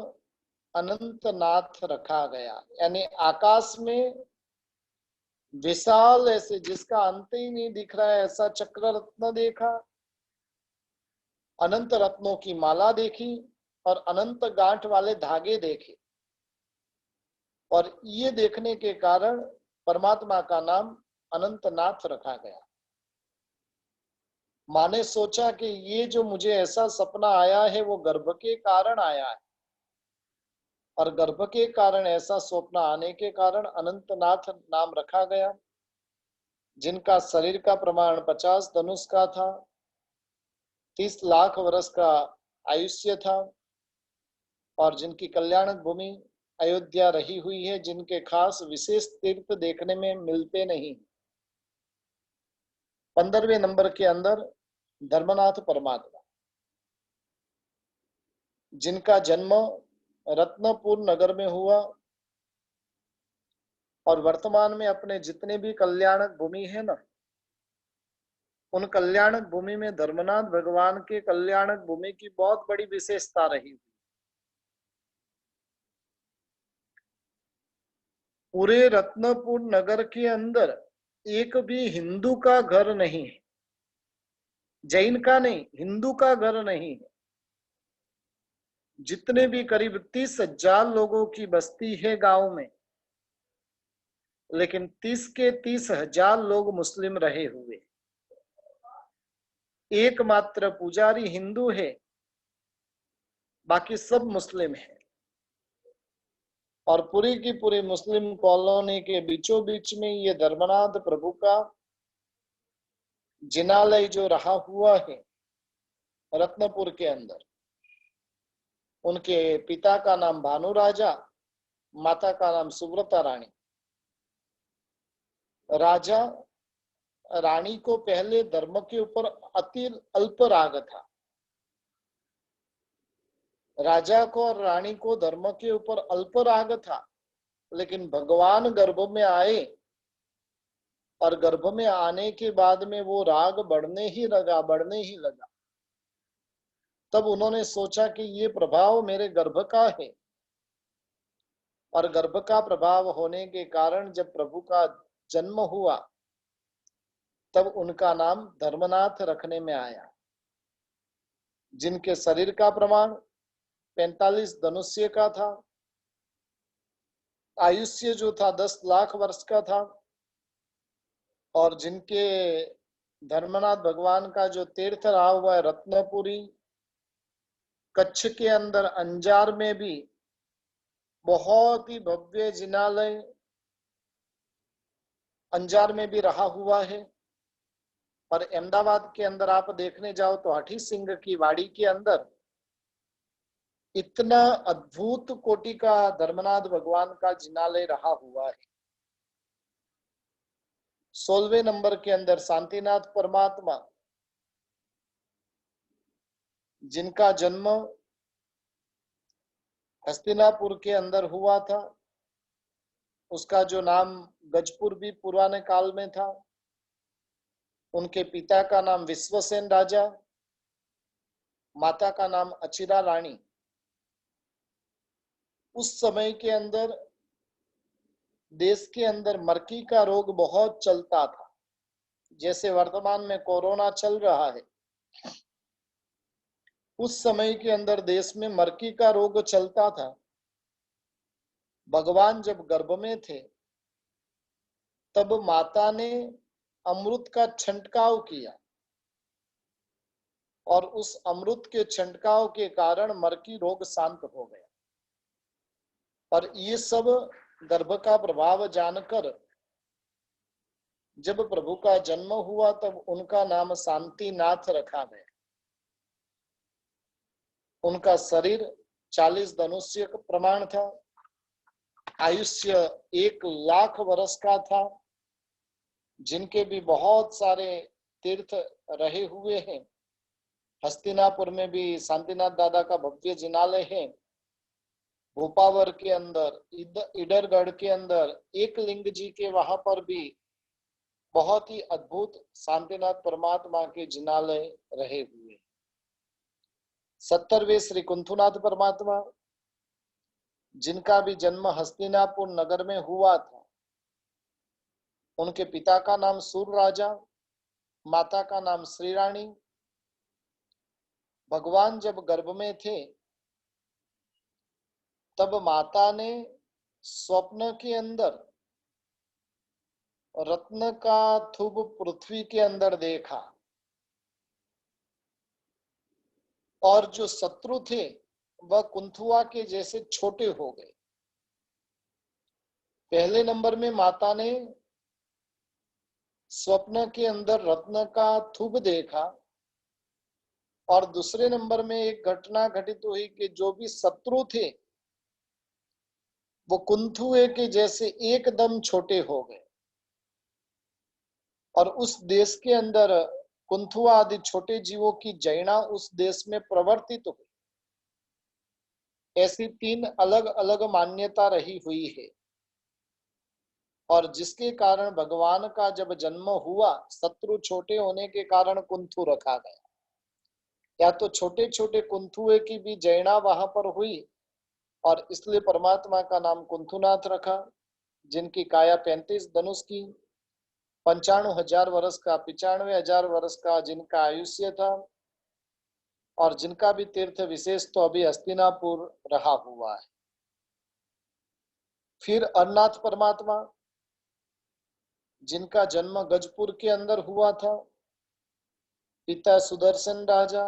अनंतनाथ रखा गया। यानी आकाश में विशाल, ऐसे जिसका अंत ही नहीं दिख रहा है, ऐसा चक्र रत्न देखा, अनंत रत्नों की माला देखी, और अनंत गांठ वाले धागे देखे। और ये देखने के कारण परमात्मा का नाम अनंतनाथ रखा गया। माँ ने सोचा कि ये जो मुझे ऐसा सपना आया है वो गर्भ के कारण आया है, और गर्भ के कारण ऐसा स्वप्न आने के कारण अनंतनाथ नाम रखा गया। जिनका शरीर का प्रमाण 50 धनुष का था, 30 लाख वर्ष का आयुष्य था, और जिनकी कल्याण भूमि अयोध्या रही हुई है, जिनके खास विशेष तीर्थ देखने में मिलते नहीं। 15वें नंबर के अंदर धर्मनाथ परमात्मा, जिनका जन्म रत्नपुर नगर में हुआ, और वर्तमान में अपने जितने भी कल्याणक भूमि है ना, उन कल्याणक भूमि में धर्मनाथ भगवान के कल्याणक भूमि की बहुत बड़ी विशेषता रही। पूरे रत्नपुर नगर के अंदर एक भी हिंदू का घर नहीं है, जैन का नहीं, हिंदू का घर नहीं है। जितने भी करीब 30,000 लोगों की बस्ती है गांव में, लेकिन 30 के 30,000 लोग मुस्लिम रहे हुए। एकमात्र पुजारी हिंदू है, बाकी सब मुस्लिम है। और पूरी की पूरी मुस्लिम कॉलोनी के बीचों बीच में ये धर्मनाथ प्रभु का जिनालय जो रहा हुआ है रत्नपुर के अंदर। उनके पिता का नाम भानु राजा, माता का नाम सुव्रता रानी। राजा रानी को पहले धर्म के ऊपर अति अल्प राग था। राजा को और रानी को धर्म के ऊपर अल्प राग था, लेकिन भगवान गर्भ में आए, और गर्भ में आने के बाद में वो राग बढ़ने ही लगा। तब उन्होंने सोचा कि ये प्रभाव मेरे गर्भ का है, और गर्भ का प्रभाव होने के कारण जब प्रभु का जन्म हुआ, तब उनका नाम धर्मनाथ रखने में आया। जिनके शरीर का प्रमाण 45 धनुष्य का था, आयुष्य जो था 10 लाख वर्ष का था, और जिनके धर्मनाथ भगवान का जो तीर्थ रहा हुआ है रत्नपुरी, कच्छ के अंदर अंजार में भी बहुत ही भव्य जिनालय अंजार में भी रहा हुआ है। और अहमदाबाद के अंदर आप देखने जाओ तो हाथी सिंह की वाड़ी के अंदर इतना अद्भुत कोटि का धर्मनाथ भगवान का जिनालय रहा हुआ है। 16वें नंबर के अंदर शांतिनाथ परमात्मा, जिनका जन्म हस्तिनापुर के अंदर हुआ था। उसका जो नाम गजपुर भी पुराने काल में था। उनके पिता का नाम विश्वसेन राजा, माता का नाम अचिरा रानी। उस समय के अंदर देश के अंदर मरकी का रोग बहुत चलता था। जैसे वर्तमान में कोरोना चल रहा है, उस समय के अंदर देश में मरकी का रोग चलता था। भगवान जब गर्भ में थे तब माता ने अमृत का छंटकाव किया और उस अमृत के छंटकाव के कारण मरकी रोग शांत हो गया। और ये सब गर्भ का प्रभाव जानकर जब प्रभु का जन्म हुआ तब उनका नाम शांतिनाथ रखा गया। उनका शरीर 40 धनुष्य का प्रमाण था, आयुष्य 1,00,000 वर्ष का था, जिनके भी बहुत सारे तीर्थ रहे हुए हैं। हस्तिनापुर में भी शांतिनाथ दादा का भव्य जिनालय है। भोपावर के अंदर, इडरगढ़ के अंदर एक लिंग जी के वहां पर भी बहुत ही अद्भुत शांतिनाथ परमात्मा के जिनालय रहे हुए। 70वें श्री कुंथुनाथ परमात्मा, जिनका भी जन्म हस्तिनापुर नगर में हुआ था। उनके पिता का नाम सूर राजा, माता का नाम श्री रानी। भगवान जब गर्भ में थे तब माता ने स्वप्न के अंदर रत्न का थुब पृथ्वी के अंदर देखा और जो शत्रु थे वह कुंथुआ के जैसे छोटे हो गए। पहले नंबर में माता ने स्वप्न के अंदर रत्न का थुब देखा और दूसरे नंबर में एक घटना घटित हुई कि जो भी शत्रु थे वो कुंथुए के जैसे एकदम छोटे हो गए और उस देश के अंदर कुंथुआ आदि छोटे जीवों की जैना उस देश में प्रवर्तित हुई। ऐसी 3 अलग अलग मान्यता रही हुई है और जिसके कारण भगवान का जब जन्म हुआ शत्रु छोटे होने के कारण कुंथु रखा गया। या तो छोटे छोटे कुंथुए की भी जैना वहां पर हुई और इसलिए परमात्मा का नाम कुंथुनाथ रखा, जिनकी काया 35 धनुष की, 95,000 वर्ष का, 95,000 वर्ष का जिनका आयुष्य था और जिनका भी तीर्थ विशेष तो अभी हस्तिनापुर रहा हुआ है। फिर अरनाथ परमात्मा, जिनका जन्म गजपुर के अंदर हुआ था। पिता सुदर्शन राजा,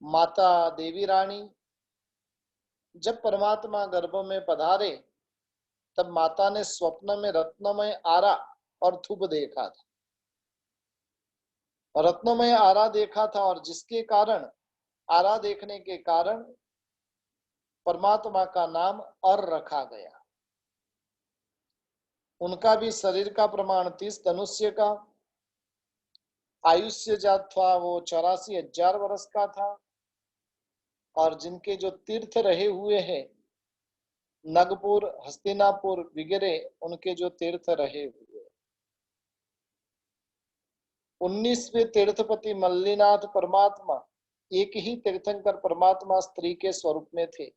माता देवी रानी। जब परमात्मा गर्भ में पधारे तब माता ने स्वप्न में रत्नमय आरा और थुब देखा था। रत्नमय आरा देखा था और जिसके कारण, आरा देखने के कारण परमात्मा का नाम अर रखा गया। उनका भी शरीर का प्रमाण 30 धनुष्य का, आयुष्य जात था वो 84,000 वर्ष का था और जिनके जो तीर्थ रहे हुए हैं नगपुर, हस्तिनापुर वगैरह, उनके जो तीर्थ रहे हुए। 19वें तीर्थपति मल्लीनाथ परमात्मा एक ही तीर्थंकर परमात्मा स्त्री के स्वरूप में थे,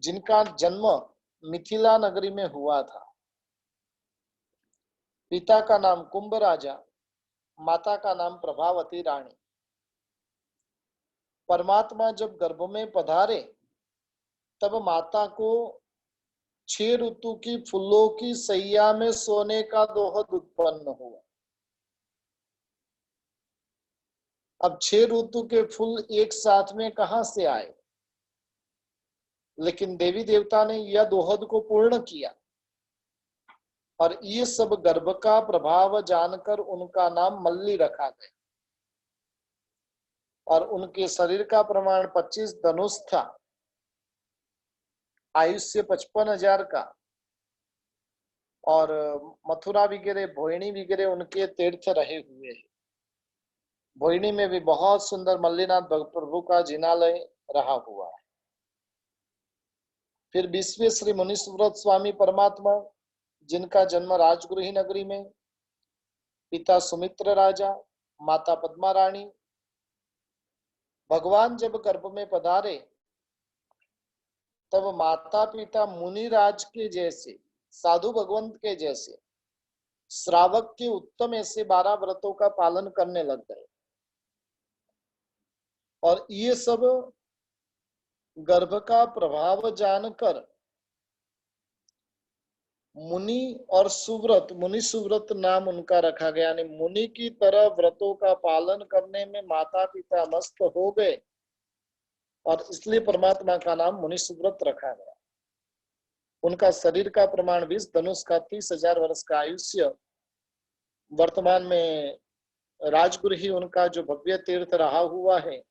जिनका जन्म मिथिला नगरी में हुआ था। पिता का नाम कुंभ राजा, माता का नाम प्रभावती रानी। परमात्मा जब गर्भ में पधारे तब माता को 6 ऋतु की फूलों की सैया में सोने का दोहद उत्पन्न हुआ। अब 6 ऋतु के फूल एक साथ में कहां से आए, लेकिन देवी देवता ने यह दोहद को पूर्ण किया और ये सब गर्भ का प्रभाव जानकर उनका नाम मल्ली रखा गया। और उनके शरीर का प्रमाण 25 धनुष था, आयुष्य 55,000 का और मथुरा वगैरह, भोयनी वगैरह उनके तीर्थ रहे हुए हैं। भोयनी में भी बहुत सुंदर मल्लीनाथ प्रभु का जिनालय रहा हुआ है। फिर 20वें श्री मुनीश्वरत स्वामी परमात्मा, जिनका जन्म राजगृही नगरी में, पिता सुमित्र राजा, माता पद्मा रानी। भगवान जब गर्भ में पधारे तब माता पिता मुनिराज के जैसे, साधु भगवंत के जैसे श्रावक के उत्तम ऐसे 12 व्रतों का पालन करने लग गए। और ये सब गर्भ का प्रभाव जानकर मुनि और सुव्रत, मुनि सुव्रत नाम उनका रखा गया, यानी मुनि की तरह व्रतों का पालन करने में माता पिता मस्त हो गए और इसलिए परमात्मा का नाम मुनि सुव्रत रखा गया। उनका शरीर का प्रमाण 20 धनुष का 30,000 वर्ष का आयुष्य। वर्तमान में राजगृही उनका जो भव्य तीर्थ रहा हुआ है,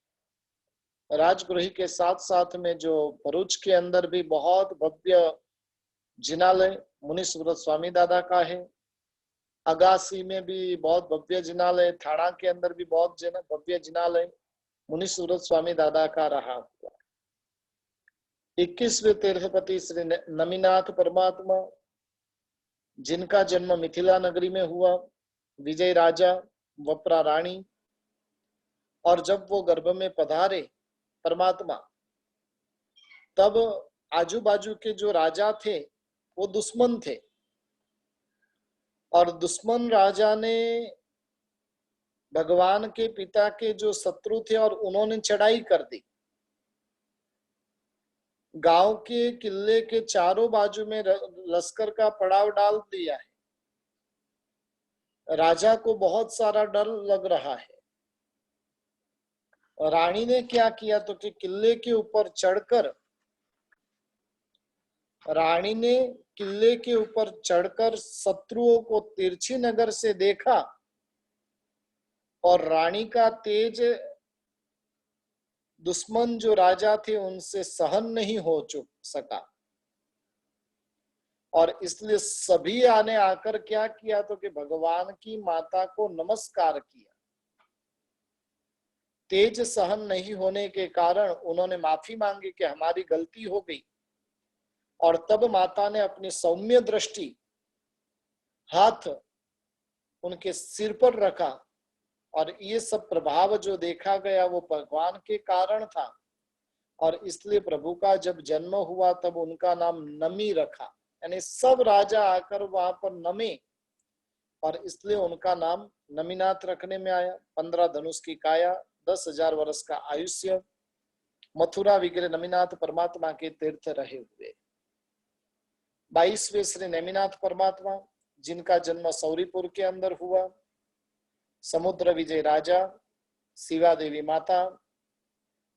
राजगृही के साथ साथ में जो भरूच के अंदर भी बहुत भव्य जिनालय मुनि सुव्रत स्वामी दादा का है। अगासी में भी बहुत भव्य जिनालय, थाना के अंदर भी बहुत भव्य जिनालय मुनि सुव्रत स्वामी दादा का रहा हुआ। 21वें तीर्थपति श्री नमीनाथ परमात्मा, जिनका जन्म मिथिला नगरी में हुआ, विजय राजा वप्रा रानी, और जब वो गर्भ में पधारे परमात्मा, तब आजू बाजू के जो राजा थे वो दुश्मन थे और दुश्मन राजा ने भगवान के पिता के जो शत्रु थे और उन्होंने चढ़ाई कर दी। गांव के किले के चारों बाजू में लश्कर का पड़ाव डाल दिया है। राजा को बहुत सारा डर लग रहा है। रानी ने क्या किया तो कि किले के ऊपर चढ़कर, रानी ने किले के ऊपर चढ़कर शत्रुओं को तिरछी नजर से देखा और रानी का तेज दुश्मन जो राजा थे उनसे सहन नहीं हो सका और इसलिए सभी आने आकर क्या किया तो कि भगवान की माता को नमस्कार किया। तेज सहन नहीं होने के कारण उन्होंने माफी मांगी कि हमारी गलती हो गई, और तब माता ने अपनी सौम्य दृष्टि हाथ उनके सिर पर रखा और ये सब प्रभाव जो देखा गया वो भगवान के कारण था। और इसलिए प्रभु का जब जन्म हुआ तब उनका नाम नमी रखा, यानी सब राजा आकर वहां पर नमे और इसलिए उनका नाम नमीनाथ रखने में आया। 15 धनुष की काया, 10,000 वर्ष का आयुष्य, मथुरा विग्रह नमीनाथ परमात्मा के तीर्थ रहे हुए। 22वें श्री नमीनाथ परमात्मा, जिनका जन्म सौरीपुर के अंदर हुआ, समुद्र विजय राजा, शिवा देवी माता।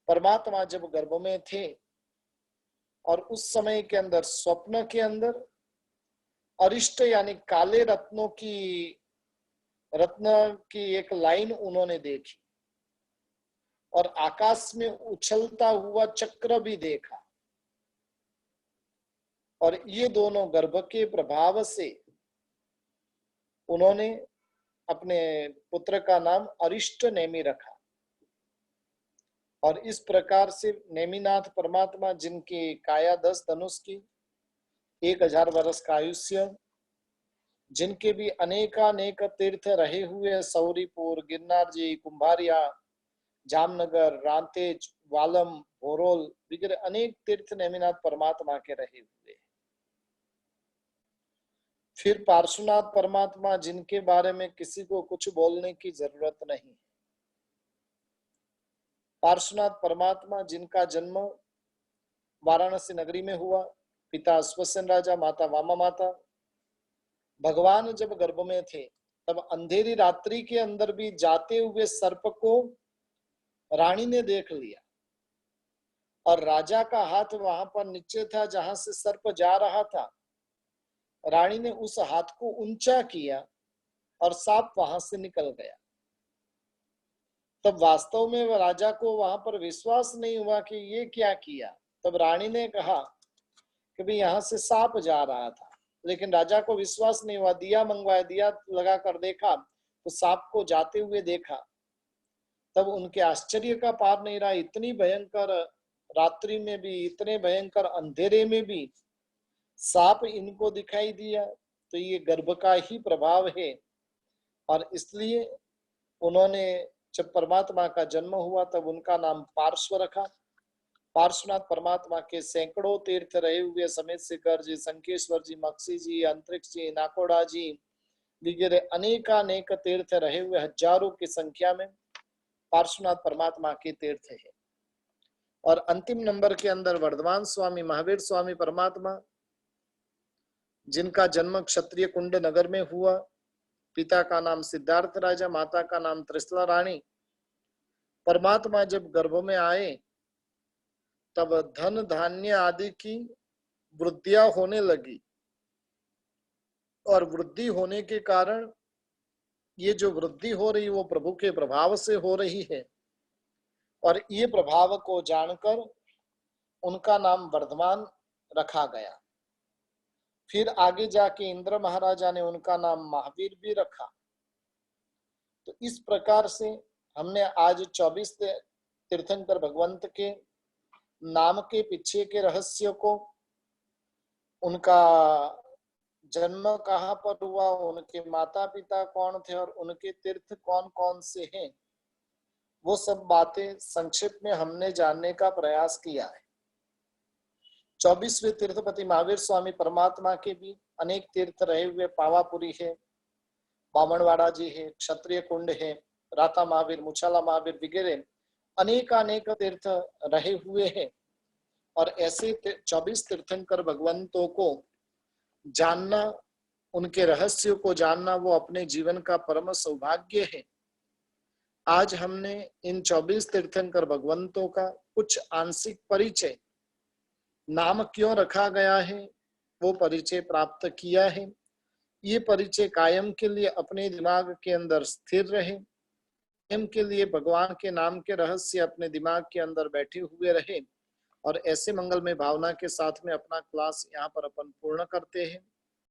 परमात्मा जब गर्भ में थे और उस समय के अंदर स्वप्न के अंदर अरिष्ट यानी काले रत्न की एक लाइन उन्होंने देखी और आकाश में उछलता हुआ चक्र भी देखा और ये दोनों गर्भ के प्रभाव से उन्होंने अपने पुत्र का नाम अरिष्ट नेमि रखा। और इस प्रकार से नेमिनाथ परमात्मा, जिनकी काया 10 धनुष की, 1000 वर्ष का आयुष्य, जिनके भी अनेकानेक तीर्थ रहे हुए, सौरीपुर, गिरनार जी, कुंभारिया, जामनगर, रांतेज, वालम, भोरोल वगैरह अनेक तीर्थ नेमिनाथ परमात्मा के रहे हुए। फिर पार्श्वनाथ परमात्मा, जिनके बारे में किसी को कुछ बोलने की जरूरत नहीं। पार्श्वनाथ परमात्मा, जिनका जन्म वाराणसी नगरी में हुआ, पिता अश्वसेन राजा, माता वामा माता। भगवान जब गर्भ में थे तब अंधेरी रात्रि के अंदर भी जाते हुए सर्प को रानी ने देख लिया और राजा का हाथ वहां पर नीचे था जहां से सर्प जा रहा था। रानी ने उस हाथ को ऊंचा किया और सांप वहां से निकल गया। तब वास्तव में राजा को वहां पर विश्वास नहीं हुआ कि ये क्या किया। तब रानी ने कहा कि भाई यहाँ से सांप जा रहा था, लेकिन राजा को विश्वास नहीं हुआ। दिया मंगवाया, दिया लगा कर देखा तो सांप को जाते हुए देखा। तब उनके आश्चर्य का पार नहीं रहा। इतनी भयंकर रात्रि में भी, इतने भयंकर अंधेरे में भी सांप इनको दिखाई दिया, तो ये गर्भ का ही प्रभाव है। और इसलिए उन्होंने जब परमात्मा का जन्म हुआ तब उनका नाम पार्श्व रखा। पार्श्वनाथ परमात्मा के सैकड़ों तीर्थ रहे हुए समेत शिखर जी, शंखेश्वर जी, मक्सी जी, अंतरिक्ष जी, नाकोड़ा जी वगैरह अनेकानेक तीर्थ रहे हुए हजारों की संख्या में पार्श्वनाथ परमात्मा के तीर्थ है। और अंतिम नंबर के अंदर वर्धमान स्वामी महावीर स्वामी परमात्मा, जिनका जन्म क्षत्रिय कुंड नगर में हुआ। पिता का नाम सिद्धार्थ राजा, माता का नाम त्रिशला रानी। परमात्मा जब गर्भ में आए तब धन धान्य आदि की वृद्धियां होने लगी, और वृद्धि होने के कारण ये जो वृद्धि हो रही वो प्रभु के प्रभाव से हो रही है, और ये प्रभाव को जानकर उनका नाम वर्धमान रखा गया। फिर आगे जाके इंद्र महाराजा ने उनका नाम महावीर भी रखा। तो इस प्रकार से हमने आज 24 तीर्थंकर भगवंत के नाम के पीछे के रहस्य को, उनका जन्म कहाँ पर हुआ, उनके माता पिता कौन थे और उनके तीर्थ कौन कौन से हैं, वो सब बातें संक्षिप्त में हमने जानने का प्रयास किया है। 24वें तीर्थपति महावीर स्वामी परमात्मा के भी अनेक तीर्थ रहे हुए पावापुरी है, बामणवाड़ा जी है, क्षत्रिय कुंड है, राता महावीर, मुछाला महावीर वगैरह अनेकानेक तीर्थ रहे हुए हैं। और ऐसे 24 तीर्थंकर भगवंतों को जानना, उनके रहस्य को जानना, वो अपने जीवन का परम सौभाग्य है। आज हमने इन 24 तीर्थंकर भगवंतों का कुछ आंशिक परिचय, नाम क्यों रखा गया है वो परिचय प्राप्त किया है। ये परिचय कायम के लिए अपने दिमाग के अंदर स्थिर रहे, कायम के लिए भगवान के नाम के रहस्य अपने दिमाग के अंदर बैठे हुए रहे। और ऐसे मंगलमय भावना के साथ में अपना क्लास यहाँ पर अपन पूर्ण करते हैं।